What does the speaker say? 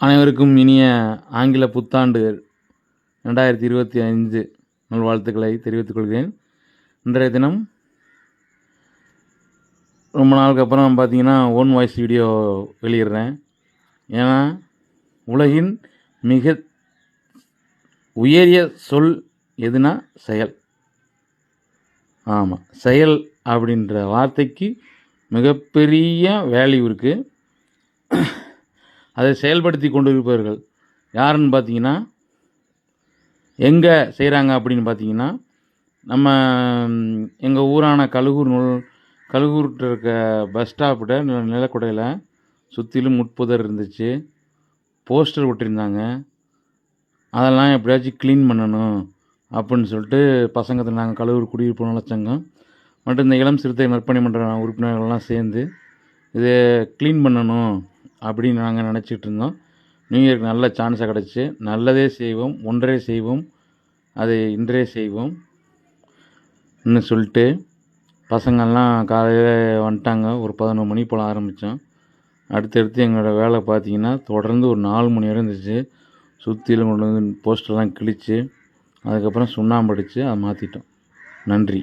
அனைவருக்கும் இனிய ஆங்கில புத்தாண்டு 2025 நல்வாழ்த்துக்களை தெரிவித்துக் கொள்கிறேன். இன்றைய தினம் ரொம்ப நாளுக்கு அப்புறம் பார்த்தீங்கன்னா ஓன் வாய்ஸ் வீடியோ வெளியிடுறேன். ஏன்னா உலகின் மிக உயரிய சொல் எதுனா செயல். ஆமாம், செயல் அப்படின்ற வார்த்தைக்கு மிகப்பெரிய வேல்யூ இருக்குது. அதை செயல்படுத்தி கொண்டு இருப்பவர்கள் யாருன்னு பார்த்தீங்கன்னா, எங்கே செய்கிறாங்க அப்படின்னு பார்த்தீங்கன்னா, நம்ம எங்கள் ஊரான கழுகூர்கிட்ட இருக்க பஸ் ஸ்டாப்பிட்ட நிலக்குடையில் சுற்றிலும் முட்புதர் இருந்துச்சு. போஸ்டர் ஒட்டியிருந்தாங்க. அதெல்லாம் எப்படியாச்சும் க்ளீன் பண்ணணும் அப்படின்னு சொல்லிட்டு பசங்க நாங்கள் கழுகூர் குடியிருப்பு நலச்சங்கம் மற்றும் இந்த இளம் சிறுத்தை நற்பணி மன்ற உறுப்பினர்கள்லாம் சேர்ந்து இதை க்ளீன் பண்ணணும் அப்படின்னு நாங்கள் நினச்சிட்டு இருந்தோம். நியூ இயருக்கு நல்ல சான்ஸாக கிடச்சி, நல்லதே செய்வோம், ஒன்றே செய்வோம், அதை இன்றே செய்வோம் இன்னும் சொல்லிட்டு பசங்கள்லாம் காலையில் வந்துட்டாங்க. ஒரு 11 மணி போல் ஆரம்பித்தோம். அடுத்தடுத்து எங்களோட வேலை பார்த்திங்கன்னா தொடர்ந்து ஒரு 4 மணி நேரம் இருந்துச்சு. சுற்றிலும் கொண்டு வந்து போஸ்டர்லாம் கிழித்து அதுக்கப்புறம் சுண்ணாம்பு அடித்து அதை மாற்றிட்டோம். நன்றி.